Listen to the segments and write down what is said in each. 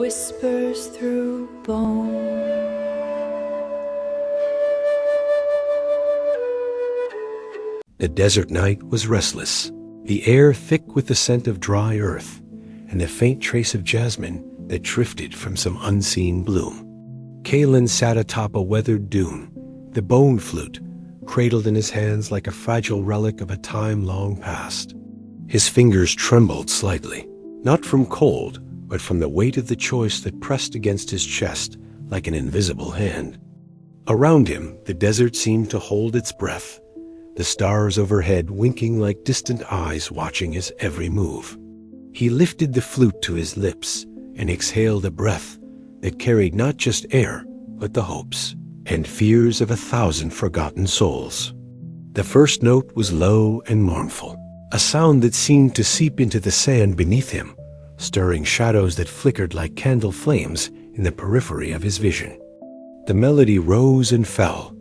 whispers through bone. The desert night was restless, the air thick with the scent of dry earth, and a faint trace of jasmine that drifted from some unseen bloom. Kalen sat atop a weathered dune, the bone flute cradled in his hands like a fragile relic of a time long past. His fingers trembled slightly, not from cold, but from the weight of the choice that pressed against his chest like an invisible hand. Around him, the desert seemed to hold its breath, the stars overhead winking like distant eyes watching his every move. He lifted the flute to his lips and exhaled a breath that carried not just air, but the hopes and fears of 1,000 forgotten souls. The first note was low and mournful, a sound that seemed to seep into the sand beneath him, stirring shadows that flickered like candle flames in the periphery of his vision. The melody rose and fell,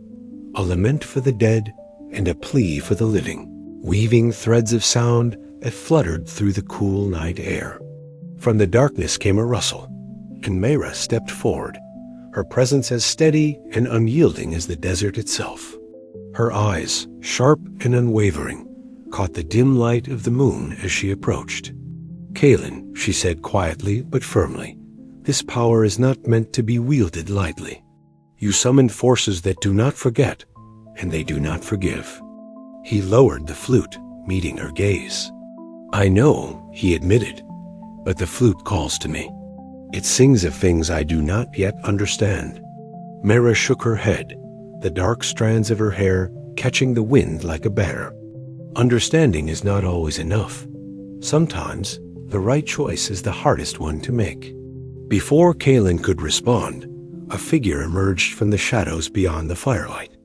a lament for the dead and a plea for the living, weaving threads of sound that fluttered through the cool night air. From the darkness came a rustle, and Mayra stepped forward, her presence as steady and unyielding as the desert itself. Her eyes, sharp and unwavering, caught the dim light of the moon as she approached. "Kalen," she said quietly but firmly, "this power is not meant to be wielded lightly. You summon forces that do not forget, and they do not forgive." He lowered the flute, meeting her gaze. "I know," he admitted, "but the flute calls to me. It sings of things I do not yet understand." Mayra shook her head, the dark strands of her hair catching the wind like a banner. "Understanding is not always enough. Sometimes the right choice is the hardest one to make." Before Kalen could respond, a figure emerged from the shadows beyond the firelight.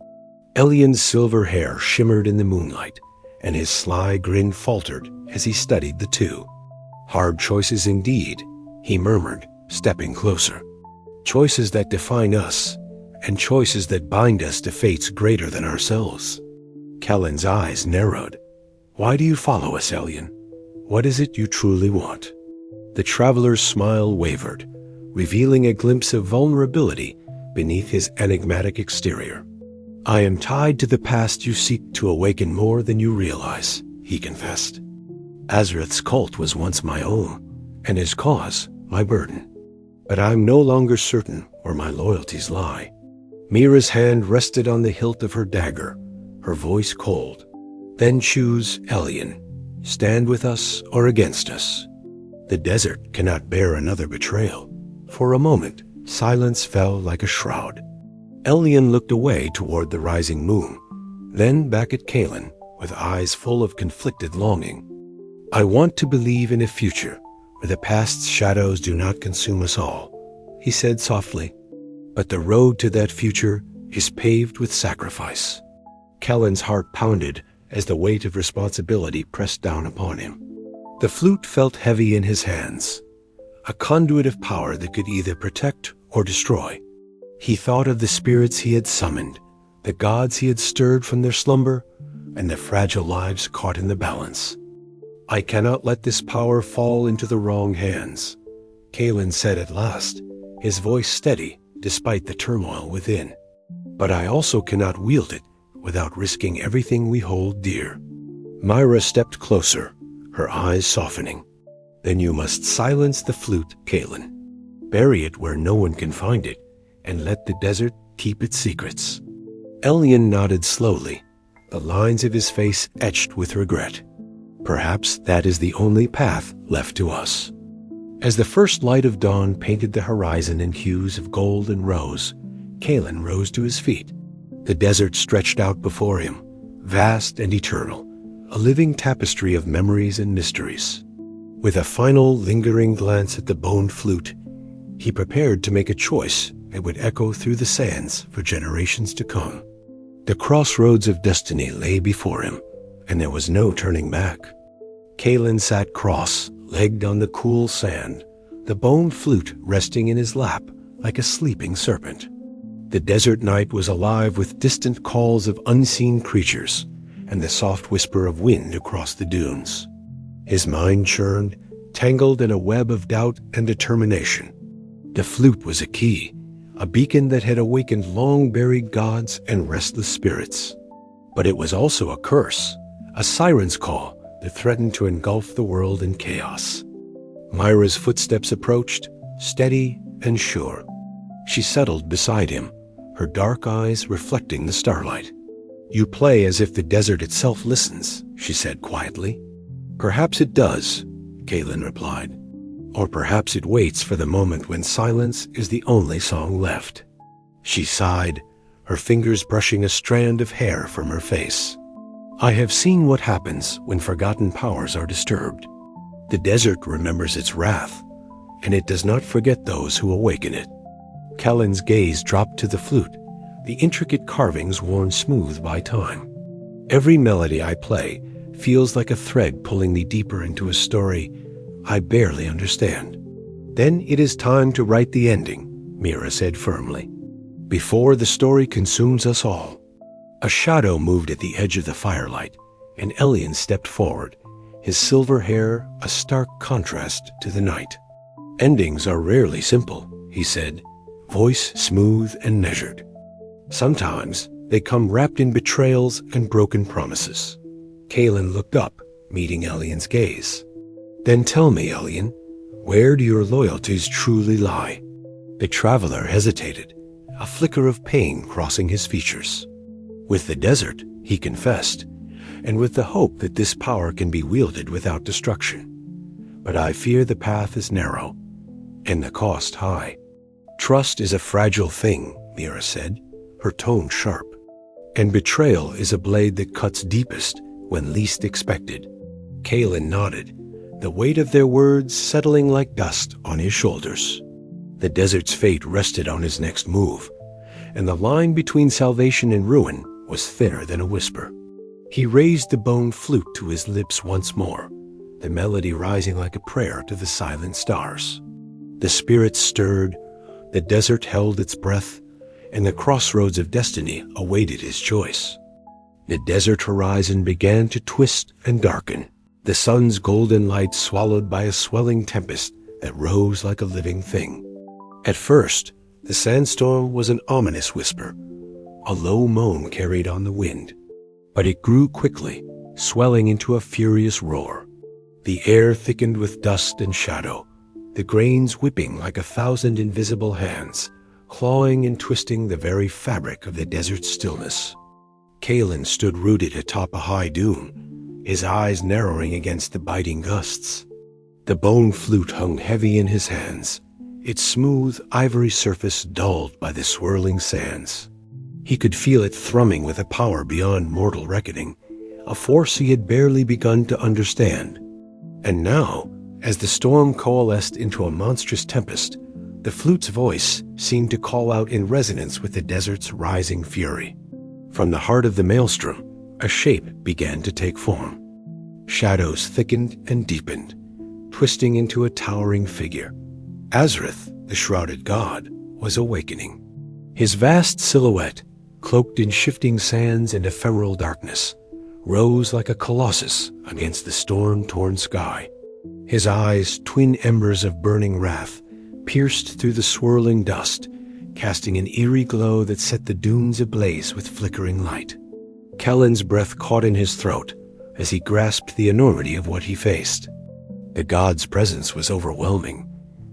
Elian's silver hair shimmered in the moonlight, and his sly grin faltered as he studied the two. "Hard choices indeed," he murmured, stepping closer. "Choices that define us, and choices that bind us to fates greater than ourselves." Kalen's eyes narrowed. "Why do you follow us, Elian? What is it you truly want?" The traveler's smile wavered, revealing a glimpse of vulnerability beneath his enigmatic exterior. "I am tied to the past you seek to awaken more than you realize," he confessed. "Azrith's cult was once my own, and his cause my burden. But I'm no longer certain where my loyalties lie." Mira's hand rested on the hilt of her dagger, her voice cold. "Then choose, Elian. Stand with us or against us. The desert cannot bear another betrayal." For a moment, silence fell like a shroud. Elian looked away toward the rising moon, then back at Kalen with eyes full of conflicted longing. "I want to believe in a future where the past's shadows do not consume us all," he said softly. "But the road to that future is paved with sacrifice." Kalen's heart pounded as the weight of responsibility pressed down upon him. The flute felt heavy in his hands, a conduit of power that could either protect or destroy. He thought of the spirits he had summoned, the gods he had stirred from their slumber, and the fragile lives caught in the balance. "I cannot let this power fall into the wrong hands," Kalen said at last, his voice steady despite the turmoil within. "But I also cannot wield it without risking everything we hold dear." Mayra stepped closer, her eyes softening. "Then you must silence the flute, Kalen. Bury it where no one can find it, and let the desert keep its secrets." Elian nodded slowly, the lines of his face etched with regret. "Perhaps that is the only path left to us." As the first light of dawn painted the horizon in hues of gold and rose, Kalen rose to his feet. The desert stretched out before him, vast and eternal, a living tapestry of memories and mysteries. With a final lingering glance at the bone flute, he prepared to make a choice that would echo through the sands for generations to come. The crossroads of destiny lay before him, and there was no turning back. Kalen sat cross-legged on the cool sand, the bone flute resting in his lap like a sleeping serpent. The desert night was alive with distant calls of unseen creatures and the soft whisper of wind across the dunes. His mind churned, tangled in a web of doubt and determination. The flute was a key, a beacon that had awakened long-buried gods and restless spirits. But it was also a curse, a siren's call that threatened to engulf the world in chaos. Myra's footsteps approached, steady and sure. She settled beside him, her dark eyes reflecting the starlight. "You play as if the desert itself listens," she said quietly. "Perhaps it does," Kaelin replied. "Or perhaps it waits for the moment when silence is the only song left." She sighed, her fingers brushing a strand of hair from her face. "I have seen what happens when forgotten powers are disturbed. The desert remembers its wrath, and it does not forget those who awaken it." Kellen's gaze dropped to the flute, the intricate carvings worn smooth by time. "Every melody I play feels like a thread pulling me deeper into a story I barely understand." "Then it is time to write the ending," Mira said firmly, "before the story consumes us all." A shadow moved at the edge of the firelight, and Elian stepped forward, his silver hair a stark contrast to the night. "Endings are rarely simple," he said, voice smooth and measured. "Sometimes they come wrapped in betrayals and broken promises." Kaelin looked up, meeting Elian's gaze. "Then tell me, Elian, where do your loyalties truly lie?" The traveler hesitated, a flicker of pain crossing his features. "With the desert," he confessed, "and with the hope that this power can be wielded without destruction. But I fear the path is narrow, and the cost high." "Trust is a fragile thing," Mira said, her tone sharp. "And betrayal is a blade that cuts deepest when least expected." Kaelin nodded, the weight of their words settling like dust on his shoulders. The desert's fate rested on his next move, and the line between salvation and ruin was thinner than a whisper. He raised the bone flute to his lips once more, the melody rising like a prayer to the silent stars. The spirits stirred, the desert held its breath, and the crossroads of destiny awaited his choice. The desert horizon began to twist and darken, the sun's golden light swallowed by a swelling tempest that rose like a living thing. At first, the sandstorm was an ominous whisper, a low moan carried on the wind. But it grew quickly, swelling into a furious roar. The air thickened with dust and shadow, the grains whipping like 1,000 invisible hands, clawing and twisting the very fabric of the desert's stillness. Kaelin stood rooted atop a high dune, his eyes narrowing against the biting gusts. The bone flute hung heavy in his hands, its smooth ivory surface dulled by the swirling sands. He could feel it thrumming with a power beyond mortal reckoning, a force he had barely begun to understand. And now, as the storm coalesced into a monstrous tempest, the flute's voice seemed to call out in resonance with the desert's rising fury. From the heart of the maelstrom, a shape began to take form. Shadows thickened and deepened, twisting into a towering figure. Azrith, the shrouded god, was awakening. His vast silhouette, cloaked in shifting sands and ephemeral darkness, rose like a colossus against the storm-torn sky. His eyes, twin embers of burning wrath, pierced through the swirling dust, casting an eerie glow that set the dunes ablaze with flickering light. Kellen's breath caught in his throat as he grasped the enormity of what he faced. The god's presence was overwhelming,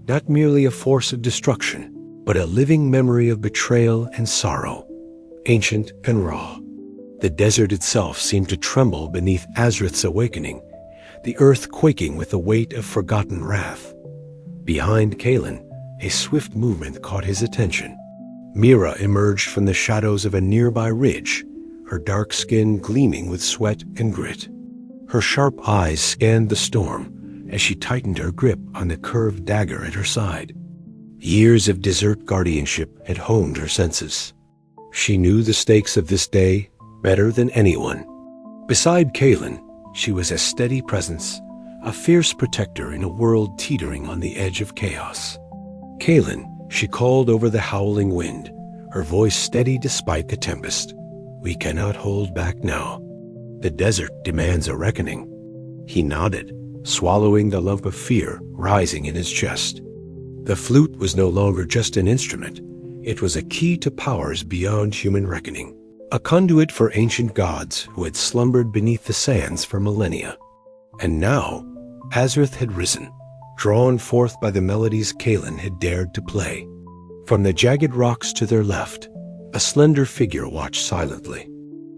not merely a force of destruction, but a living memory of betrayal and sorrow, ancient and raw. The desert itself seemed to tremble beneath Azrith's awakening, the earth quaking with the weight of forgotten wrath. Behind Kaelin, a swift movement caught his attention. Mira emerged from the shadows of a nearby ridge, her dark skin gleaming with sweat and grit. Her sharp eyes scanned the storm as she tightened her grip on the curved dagger at her side. Years of desert guardianship had honed her senses. She knew the stakes of this day better than anyone. Beside Kaelin, she was a steady presence, a fierce protector in a world teetering on the edge of chaos. "Kaelin," she called over the howling wind, her voice steady despite the tempest. "We cannot hold back now. The desert demands a reckoning." He nodded, swallowing the lump of fear rising in his chest. The flute was no longer just an instrument. It was a key to powers beyond human reckoning, a conduit for ancient gods who had slumbered beneath the sands for millennia. And now, Azrith had risen, drawn forth by the melodies Kalin had dared to play. From the jagged rocks to their left, a slender figure watched silently.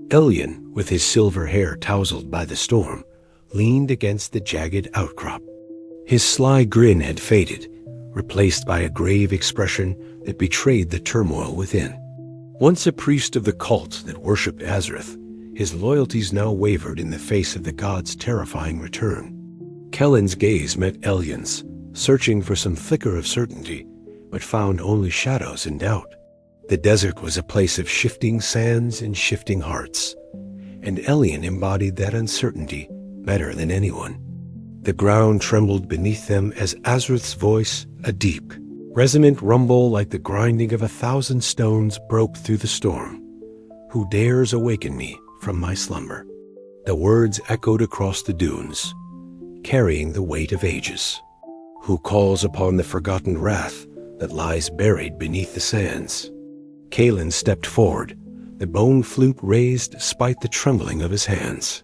Elyon, with his silver hair tousled by the storm, leaned against the jagged outcrop. His sly grin had faded, replaced by a grave expression that betrayed the turmoil within. Once a priest of the cult that worshipped Azrith, his loyalties now wavered in the face of the god's terrifying return. Kellen's gaze met Elyon's, searching for some flicker of certainty, but found only shadows and doubt. The desert was a place of shifting sands and shifting hearts, and Elyon embodied that uncertainty better than anyone. The ground trembled beneath them as Azrith's voice, a deep, resonant rumble like the grinding of 1,000 stones, broke through the storm. "Who dares awaken me from my slumber?" The words echoed across the dunes, carrying the weight of ages. "Who calls upon the forgotten wrath that lies buried beneath the sands?" Kalin stepped forward, the bone flute raised despite the trembling of his hands.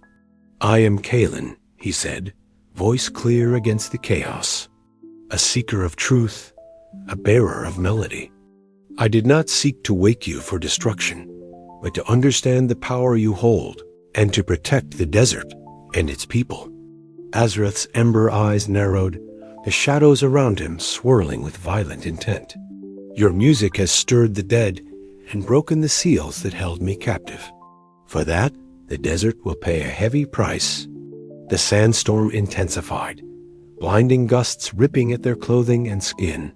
"I am Kalin," he said, voice clear against the chaos. "A seeker of truth, a bearer of melody. I did not seek to wake you for destruction, but to understand the power you hold and to protect the desert and its people." Azrith's ember eyes narrowed, the shadows around him swirling with violent intent. "Your music has stirred the dead and broken the seals that held me captive. For that, the desert will pay a heavy price." The sandstorm intensified, blinding gusts ripping at their clothing and skin.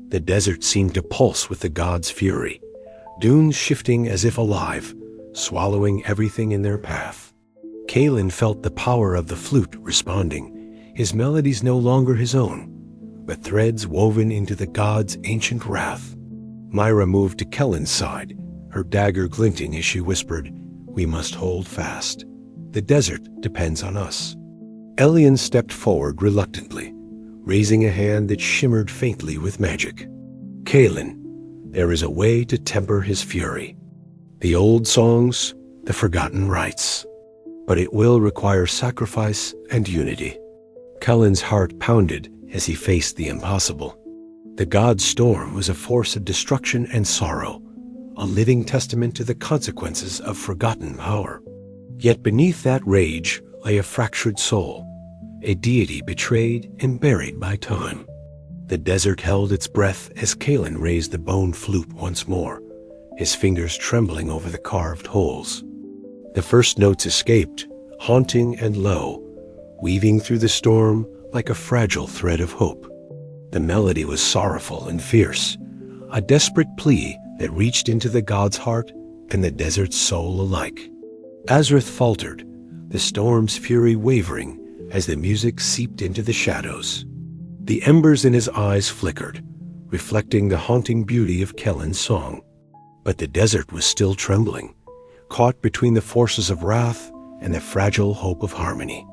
The desert seemed to pulse with the god's fury, dunes shifting as if alive, swallowing everything in their path. Kalin felt the power of the flute responding, his melodies no longer his own, but threads woven into the god's ancient wrath. Myra moved to Kellen's side, her dagger glinting as she whispered, "We must hold fast. The desert depends on us." Elyon stepped forward reluctantly, raising a hand that shimmered faintly with magic. "Kalin, there is a way to temper his fury. The old songs, the forgotten rites. But it will require sacrifice and unity." Kellen's heart pounded as he faced the impossible. The god's storm was a force of destruction and sorrow, a living testament to the consequences of forgotten power. Yet beneath that rage lay a fractured soul, a deity betrayed and buried by time. The desert held its breath as Kalin raised the bone flute once more, his fingers trembling over the carved holes. The first notes escaped, haunting and low, weaving through the storm like a fragile thread of hope. The melody was sorrowful and fierce, a desperate plea that reached into the god's heart and the desert's soul alike. Azrith faltered, the storm's fury wavering as the music seeped into the shadows. The embers in his eyes flickered, reflecting the haunting beauty of Kellen's song. But the desert was still trembling, caught between the forces of wrath and the fragile hope of harmony.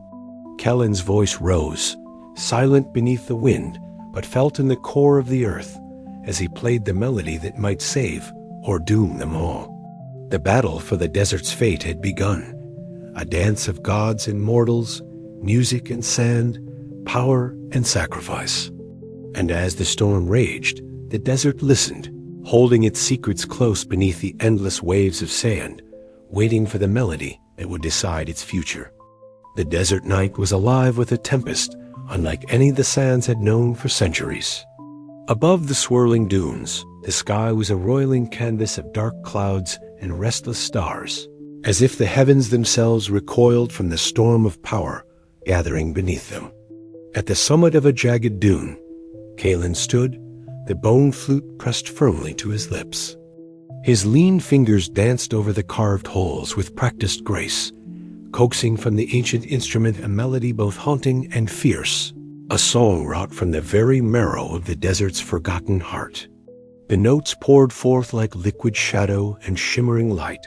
Kellen's voice rose, silent beneath the wind, but felt in the core of the earth as he played the melody that might save or doom them all. The battle for the desert's fate had begun, a dance of gods and mortals, music and sand, power and sacrifice. And as the storm raged, the desert listened, holding its secrets close beneath the endless waves of sand, waiting for the melody that would decide its future. The desert night was alive with a tempest unlike any the sands had known for centuries. Above the swirling dunes, the sky was a roiling canvas of dark clouds and restless stars, as if the heavens themselves recoiled from the storm of power gathering beneath them. At the summit of a jagged dune, Kalin stood, the bone flute pressed firmly to his lips. His lean fingers danced over the carved holes with practiced grace, coaxing from the ancient instrument a melody both haunting and fierce, a song wrought from the very marrow of the desert's forgotten heart. The notes poured forth like liquid shadow and shimmering light,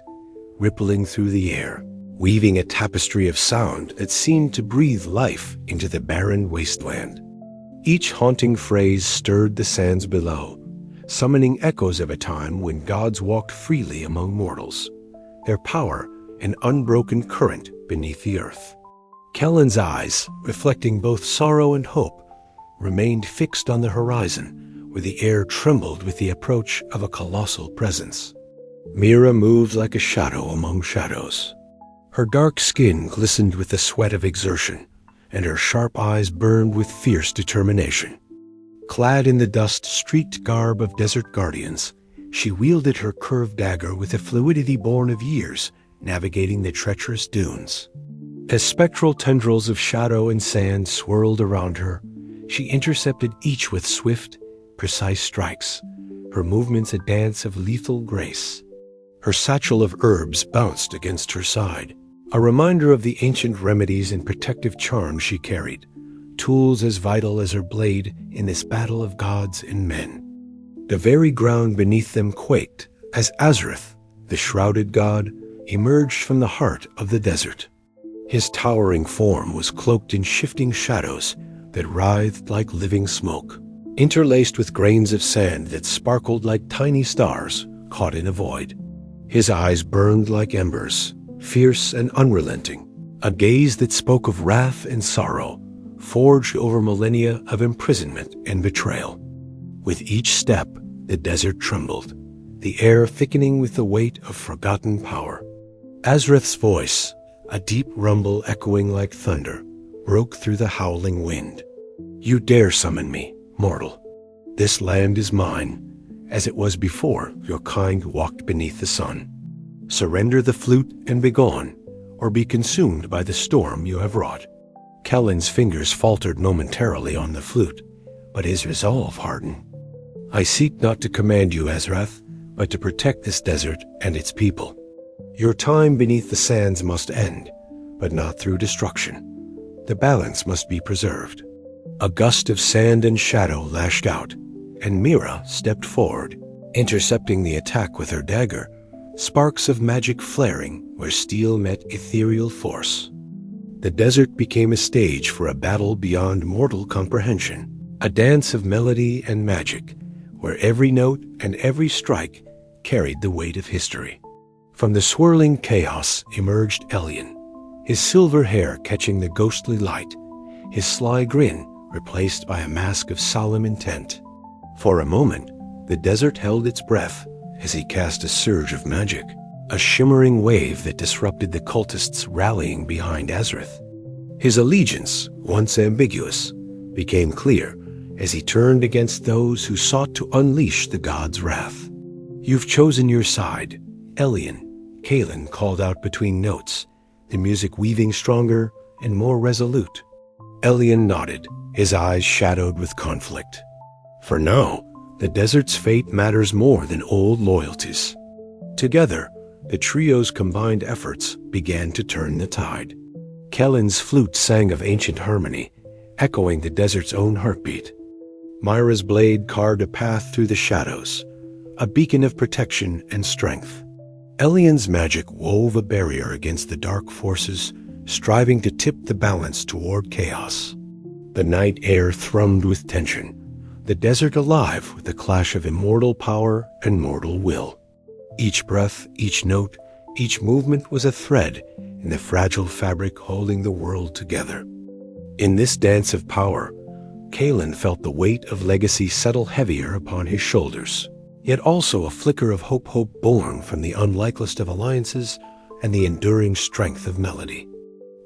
rippling through the air, weaving a tapestry of sound that seemed to breathe life into the barren wasteland. Each haunting phrase stirred the sands below, summoning echoes of a time when gods walked freely among mortals, their power an unbroken current beneath the earth. Kellen's eyes, reflecting both sorrow and hope, remained fixed on the horizon, where the air trembled with the approach of a colossal presence. Mira moved like a shadow among shadows. Her dark skin glistened with the sweat of exertion, and her sharp eyes burned with fierce determination. Clad in the dust-streaked garb of desert guardians, she wielded her curved dagger with a fluidity born of years navigating the treacherous dunes. As spectral tendrils of shadow and sand swirled around her, she intercepted each with swift, precise strikes, her movements a dance of lethal grace. Her satchel of herbs bounced against her side, a reminder of the ancient remedies and protective charms she carried, tools as vital as her blade in this battle of gods and men. The very ground beneath them quaked as Azrith, the shrouded god, emerged from the heart of the desert. His towering form was cloaked in shifting shadows that writhed like living smoke, interlaced with grains of sand that sparkled like tiny stars caught in a void. His eyes burned like embers, fierce and unrelenting, a gaze that spoke of wrath and sorrow, forged over millennia of imprisonment and betrayal. With each step, the desert trembled, the air thickening with the weight of forgotten power. Azrith's voice, a deep rumble echoing like thunder, broke through the howling wind. "You dare summon me, mortal. This land is mine, as it was before your kind walked beneath the sun. Surrender the flute and begone, or be consumed by the storm you have wrought." Kellen's fingers faltered momentarily on the flute, but his resolve hardened. "I seek not to command you, Azrath, but to protect this desert and its people. Your time beneath the sands must end, but not through destruction. The balance must be preserved." A gust of sand and shadow lashed out, and Mira stepped forward, intercepting the attack with her dagger, sparks of magic flaring where steel met ethereal force. The desert became a stage for a battle beyond mortal comprehension, a dance of melody and magic, where every note and every strike carried the weight of history. From the swirling chaos emerged Elian, his silver hair catching the ghostly light, his sly grin replaced by a mask of solemn intent. For a moment, the desert held its breath as he cast a surge of magic, a shimmering wave that disrupted the cultists rallying behind Azrith. His allegiance, once ambiguous, became clear as he turned against those who sought to unleash the god's wrath. "You've chosen your side, Elian," Kalen called out between notes, the music weaving stronger and more resolute. Elian nodded, his eyes shadowed with conflict. For now, the desert's fate matters more than old loyalties. Together, the trio's combined efforts began to turn the tide. Kellen's flute sang of ancient harmony, echoing the desert's own heartbeat. Myra's blade carved a path through the shadows, a beacon of protection and strength. Elian's magic wove a barrier against the dark forces, striving to tip the balance toward chaos. The night air thrummed with tension, the desert alive with the clash of immortal power and mortal will. Each breath, each note, each movement was a thread in the fragile fabric holding the world together. In this dance of power, Kalen felt the weight of legacy settle heavier upon his shoulders, yet also a flicker of hope born from the unlikeliest of alliances and the enduring strength of melody.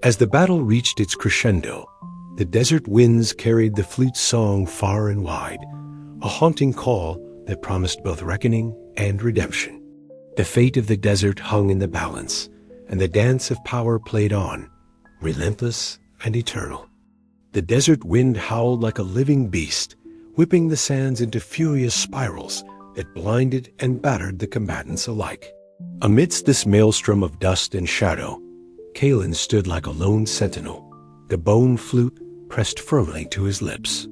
As the battle reached its crescendo, the desert winds carried the flute's song far and wide, a haunting call that promised both reckoning and redemption. The fate of the desert hung in the balance, and the dance of power played on, relentless and eternal. The desert wind howled like a living beast, whipping the sands into furious spirals that blinded and battered the combatants alike. Amidst this maelstrom of dust and shadow, Kalen stood like a lone sentinel, the bone flute pressed firmly to his lips.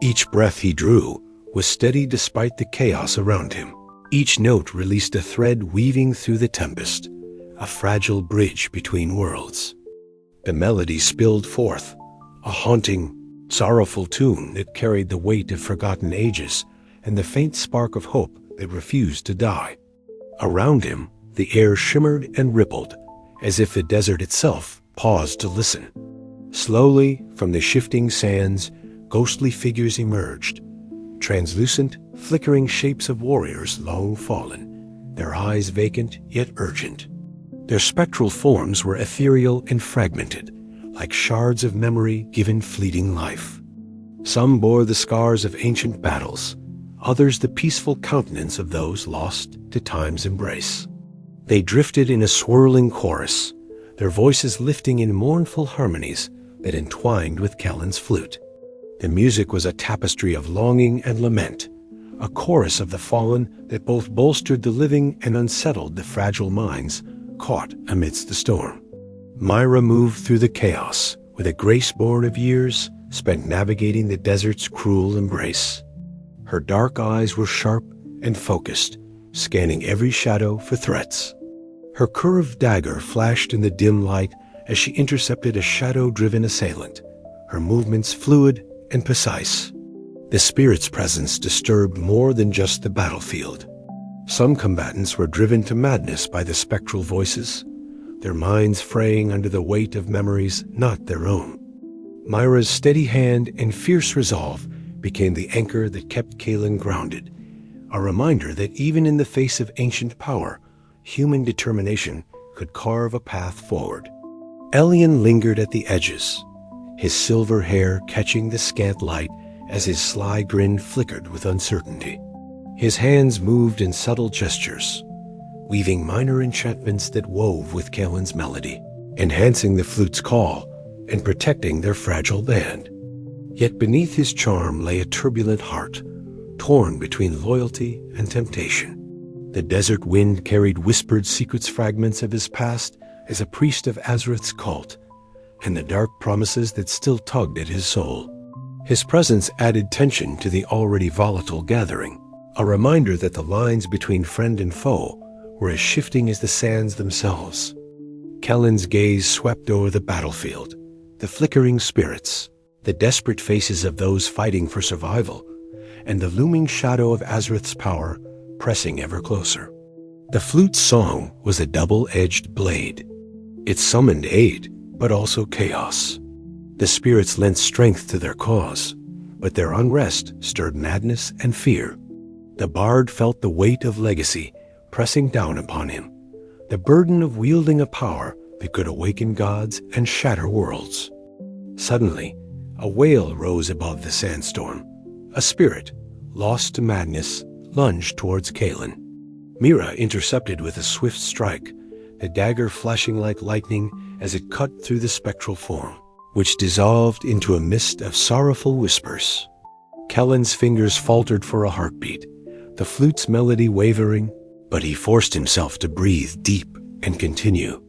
Each breath he drew was steady despite the chaos around him. Each note released a thread weaving through the tempest, a fragile bridge between worlds. The melody spilled forth, a haunting, sorrowful tune that carried the weight of forgotten ages and the faint spark of hope that refused to die. Around him, the air shimmered and rippled, as if the desert itself paused to listen. Slowly, from the shifting sands, ghostly figures emerged, translucent, flickering shapes of warriors long fallen, their eyes vacant yet urgent. Their spectral forms were ethereal and fragmented, like shards of memory given fleeting life. Some bore the scars of ancient battles, others the peaceful countenance of those lost to time's embrace. They drifted in a swirling chorus, their voices lifting in mournful harmonies that entwined with Kellen's flute. The music was a tapestry of longing and lament, a chorus of the fallen that both bolstered the living and unsettled the fragile minds caught amidst the storm. Myra moved through the chaos with a grace born of years spent navigating the desert's cruel embrace. Her dark eyes were sharp and focused, scanning every shadow for threats. Her curved dagger flashed in the dim light as she intercepted a shadow-driven assailant, her movements fluid and precise. The spirit's presence disturbed more than just the battlefield. Some combatants were driven to madness by the spectral voices, their minds fraying under the weight of memories not their own. Myra's steady hand and fierce resolve became the anchor that kept Kalen grounded, a reminder that even in the face of ancient power, human determination could carve a path forward. Elian lingered at the edges, his silver hair catching the scant light as his sly grin flickered with uncertainty. His hands moved in subtle gestures, weaving minor enchantments that wove with Kalen's melody, enhancing the flute's call and protecting their fragile band. Yet beneath his charm lay a turbulent heart, torn between loyalty and temptation. The desert wind carried whispered secrets, fragments of his past as a priest of Azrith's cult, and the dark promises that still tugged at his soul. His presence added tension to the already volatile gathering, a reminder that the lines between friend and foe were as shifting as the sands themselves. Kellen's gaze swept over the battlefield, the flickering spirits, the desperate faces of those fighting for survival, and the looming shadow of Azrith's power pressing ever closer. The flute's song was a double-edged blade. It summoned aid, but also chaos. The spirits lent strength to their cause, but their unrest stirred madness and fear. The bard felt the weight of legacy pressing down upon him, the burden of wielding a power that could awaken gods and shatter worlds. Suddenly, a wail rose above the sandstorm. A spirit, lost to madness, lunged towards Kalen. Mira intercepted with a swift strike, the dagger flashing like lightning as it cut through the spectral form, which dissolved into a mist of sorrowful whispers. Kellen's fingers faltered for a heartbeat, the flute's melody wavering, but he forced himself to breathe deep and continue.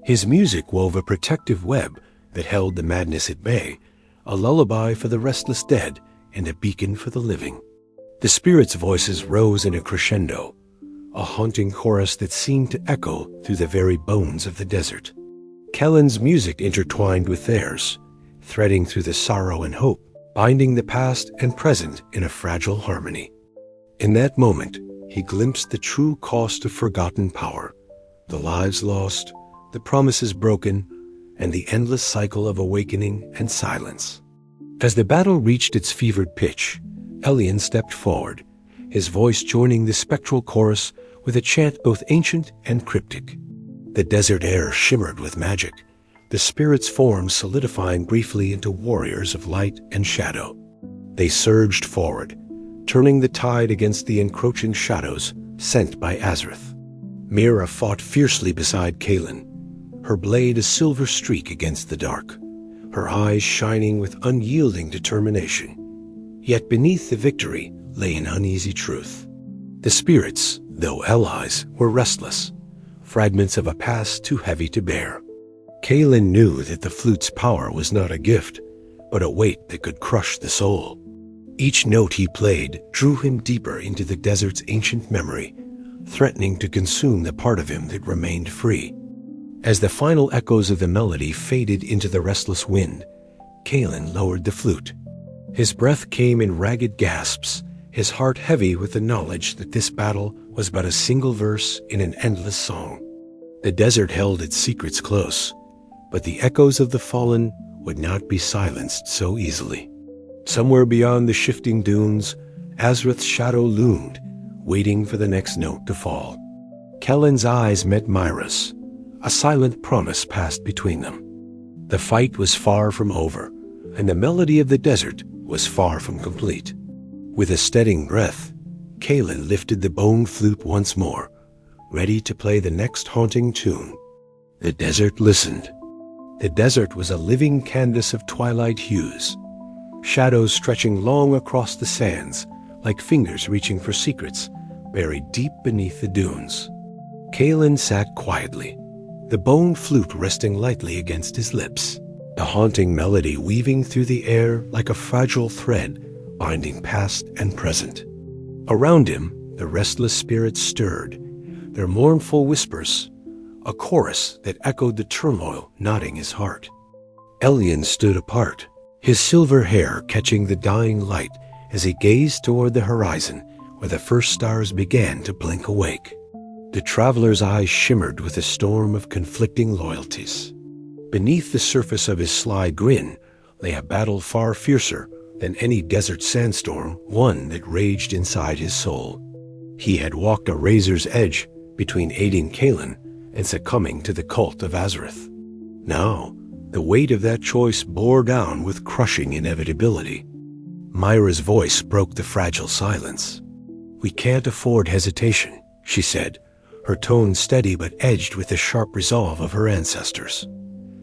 His music wove a protective web that held the madness at bay, a lullaby for the restless dead and a beacon for the living. The spirits' voices rose in a crescendo, a haunting chorus that seemed to echo through the very bones of the desert. Kellen's music intertwined with theirs, threading through the sorrow and hope, binding the past and present in a fragile harmony. In that moment, he glimpsed the true cost of forgotten power, the lives lost, the promises broken, and the endless cycle of awakening and silence. As the battle reached its fevered pitch, Elian stepped forward, his voice joining the spectral chorus with a chant both ancient and cryptic. The desert air shimmered with magic, the spirits' forms solidifying briefly into warriors of light and shadow. They surged forward, turning the tide against the encroaching shadows sent by Azrith. Mira fought fiercely beside Kalen, her blade a silver streak against the dark, her eyes shining with unyielding determination. Yet beneath the victory lay an uneasy truth. The spirits, though allies, were restless, fragments of a past too heavy to bear. Kalen knew that the flute's power was not a gift, but a weight that could crush the soul. Each note he played drew him deeper into the desert's ancient memory, threatening to consume the part of him that remained free. As the final echoes of the melody faded into the restless wind, Kalen lowered the flute. His breath came in ragged gasps, his heart heavy with the knowledge that this battle was but a single verse in an endless song. The desert held its secrets close, but the echoes of the fallen would not be silenced so easily. Somewhere beyond the shifting dunes, Azrith's shadow loomed, waiting for the next note to fall. Kellen's eyes met Myra's. A silent promise passed between them. The fight was far from over, and the melody of the desert was far from complete. With a steadying breath, Kalen lifted the bone flute once more, ready to play the next haunting tune. The desert listened. The desert was a living canvas of twilight hues, shadows stretching long across the sands, like fingers reaching for secrets buried deep beneath the dunes. Kalen sat quietly, the bone flute resting lightly against his lips, the haunting melody weaving through the air like a fragile thread binding past and present. Around him, the restless spirits stirred, their mournful whispers, a chorus that echoed the turmoil knotting his heart. Elyon stood apart, his silver hair catching the dying light as he gazed toward the horizon where the first stars began to blink awake. The traveler's eyes shimmered with a storm of conflicting loyalties. Beneath the surface of his sly grin lay a battle far fiercer than any desert sandstorm, one that raged inside his soul. He had walked a razor's edge between aiding Kalen and succumbing to the cult of Azrith. Now, the weight of that choice bore down with crushing inevitability. Myra's voice broke the fragile silence. "We can't afford hesitation," she said, her tone steady but edged with the sharp resolve of her ancestors.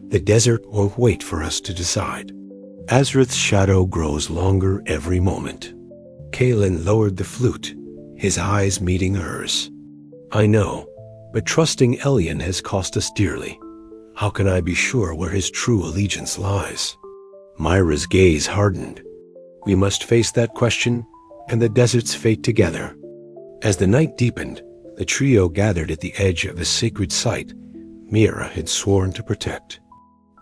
"The desert won't wait for us to decide. Azrith's shadow grows longer every moment." Kalen lowered the flute, his eyes meeting hers. "I know, but trusting Elyon has cost us dearly. How can I be sure where his true allegiance lies?" Myra's gaze hardened. "We must face that question and the desert's fate together." As the night deepened, the trio gathered at the edge of the sacred site Mira had sworn to protect.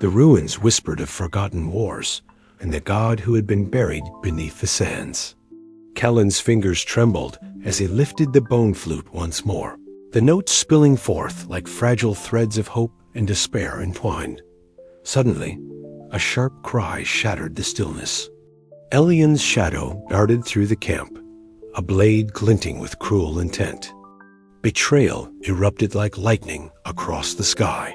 The ruins whispered of forgotten wars and the god who had been buried beneath the sands. Kellen's fingers trembled as he lifted the bone flute once more, the notes spilling forth like fragile threads of hope and despair entwined. Suddenly, a sharp cry shattered the stillness. Elyon's shadow darted through the camp, a blade glinting with cruel intent. Betrayal erupted like lightning across the sky.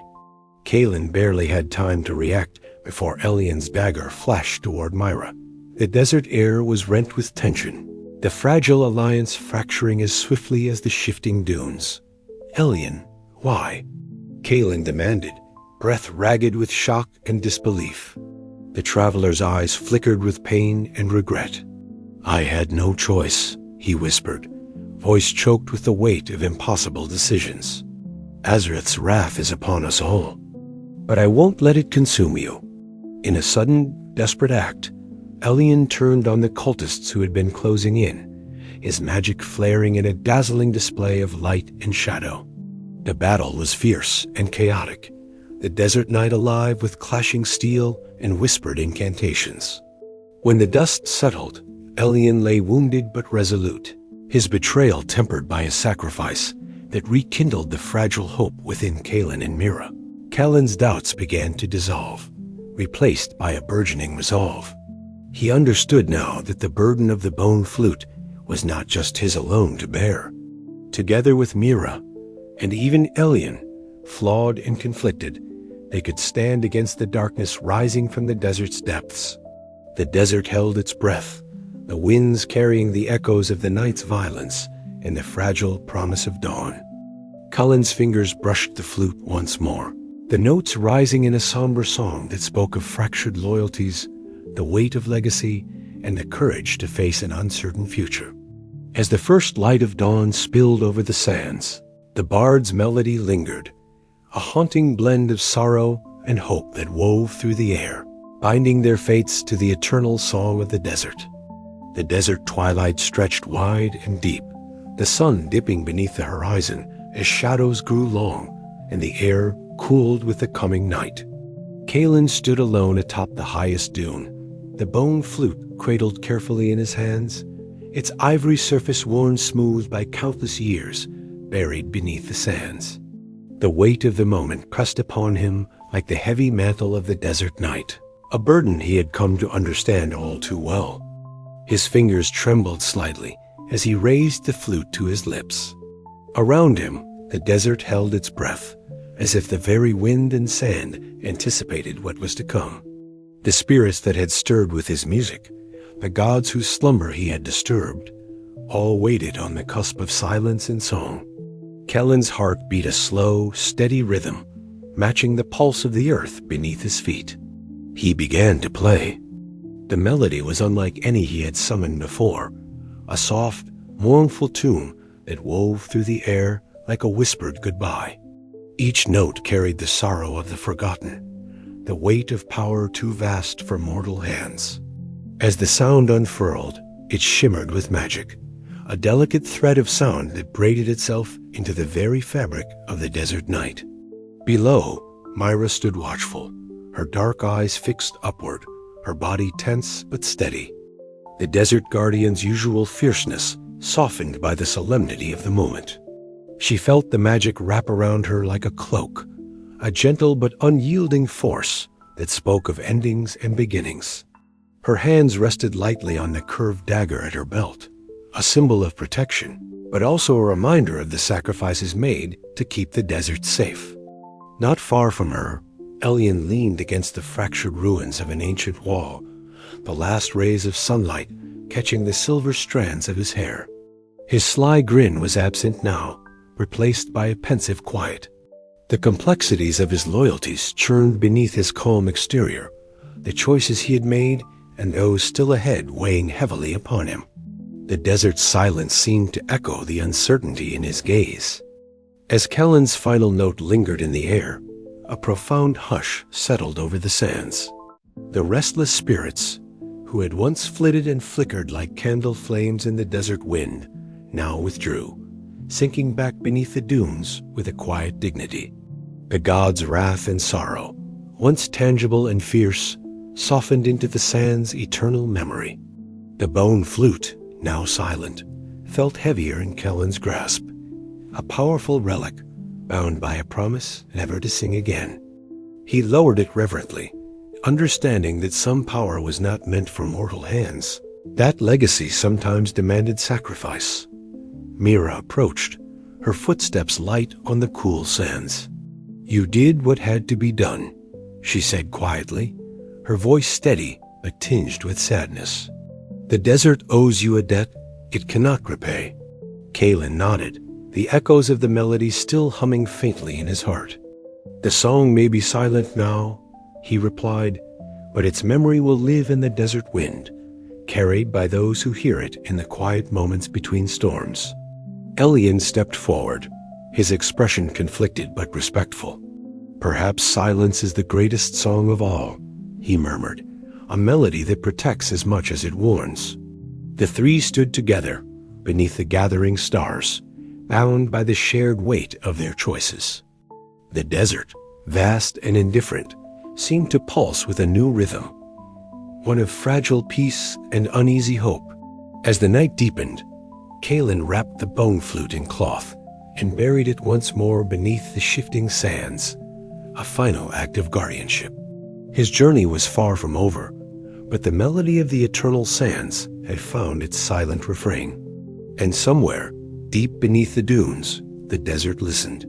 Kalen barely had time to react before Elyon's dagger flashed toward Myra. The desert air was rent with tension, the fragile alliance fracturing as swiftly as the shifting dunes. "Elyon, why?" Kalen demanded, breath ragged with shock and disbelief. The traveler's eyes flickered with pain and regret. "I had no choice," he whispered, voice choked with the weight of impossible decisions. "Azrith's wrath is upon us all, but I won't let it consume you." In a sudden, desperate act, Elyon turned on the cultists who had been closing in, his magic flaring in a dazzling display of light and shadow. The battle was fierce and chaotic, the desert night alive with clashing steel and whispered incantations. When the dust settled, Elyon lay wounded but resolute, his betrayal tempered by a sacrifice that rekindled the fragile hope within Kalen and Mira. Kellen's doubts began to dissolve, replaced by a burgeoning resolve. He understood now that the burden of the bone flute was not just his alone to bear. Together with Mira, and even Elyon, flawed and conflicted, they could stand against the darkness rising from the desert's depths. The desert held its breath, the winds carrying the echoes of the night's violence and the fragile promise of dawn. Cullen's fingers brushed the flute once more, the notes rising in a somber song that spoke of fractured loyalties, the weight of legacy, and the courage to face an uncertain future. As the first light of dawn spilled over the sands, the bard's melody lingered, a haunting blend of sorrow and hope that wove through the air, binding their fates to the eternal song of the desert. The desert twilight stretched wide and deep, the sun dipping beneath the horizon as shadows grew long and the air cooled with the coming night. Kalen stood alone atop the highest dune, the bone flute cradled carefully in his hands, its ivory surface worn smooth by countless years, buried beneath the sands. The weight of the moment pressed upon him like the heavy mantle of the desert night, a burden he had come to understand all too well. His fingers trembled slightly as he raised the flute to his lips. Around him, the desert held its breath, as if the very wind and sand anticipated what was to come. The spirits that had stirred with his music, the gods whose slumber he had disturbed, all waited on the cusp of silence and song. Kellen's heart beat a slow, steady rhythm, matching the pulse of the earth beneath his feet. He began to play. The melody was unlike any he had summoned before, a soft, mournful tune that wove through the air like a whispered goodbye. Each note carried the sorrow of the forgotten, the weight of power too vast for mortal hands. As the sound unfurled, it shimmered with magic, a delicate thread of sound that braided itself into the very fabric of the desert night. Below, Myra stood watchful, her dark eyes fixed upward, her body tense but steady. The desert guardian's usual fierceness softened by the solemnity of the moment. She felt the magic wrap around her like a cloak, a gentle but unyielding force that spoke of endings and beginnings. Her hands rested lightly on the curved dagger at her belt, a symbol of protection, but also a reminder of the sacrifices made to keep the desert safe. Not far from her, Elian leaned against the fractured ruins of an ancient wall, the last rays of sunlight catching the silver strands of his hair. His sly grin was absent now, replaced by a pensive quiet. The complexities of his loyalties churned beneath his calm exterior, the choices he had made and those still ahead weighing heavily upon him. The desert's silence seemed to echo the uncertainty in his gaze. As Kellen's final note lingered in the air, a profound hush settled over the sands. The restless spirits, who had once flitted and flickered like candle flames in the desert wind, now withdrew, sinking back beneath the dunes with a quiet dignity. The gods' wrath and sorrow, once tangible and fierce, softened into the sand's eternal memory. The bone flute, now silent, felt heavier in Kellen's grasp, a powerful relic bound by a promise never to sing again. He lowered it reverently, understanding that some power was not meant for mortal hands. That legacy sometimes demanded sacrifice. Mira approached, her footsteps light on the cool sands. "You did what had to be done," she said quietly, her voice steady but tinged with sadness. "The desert owes you a debt it cannot repay." Kalen nodded, the echoes of the melody still humming faintly in his heart. "The song may be silent now," he replied, "but its memory will live in the desert wind, carried by those who hear it in the quiet moments between storms." Elian stepped forward, his expression conflicted but respectful. "Perhaps silence is the greatest song of all," he murmured, a melody that protects as much as it warns. The three stood together beneath the gathering stars, bound by the shared weight of their choices. The desert, vast and indifferent, seemed to pulse with a new rhythm, one of fragile peace and uneasy hope. As the night deepened, Kalen wrapped the bone flute in cloth and buried it once more beneath the shifting sands, a final act of guardianship. His journey was far from over, but the melody of the eternal sands had found its silent refrain. And somewhere, deep beneath the dunes, the desert listened,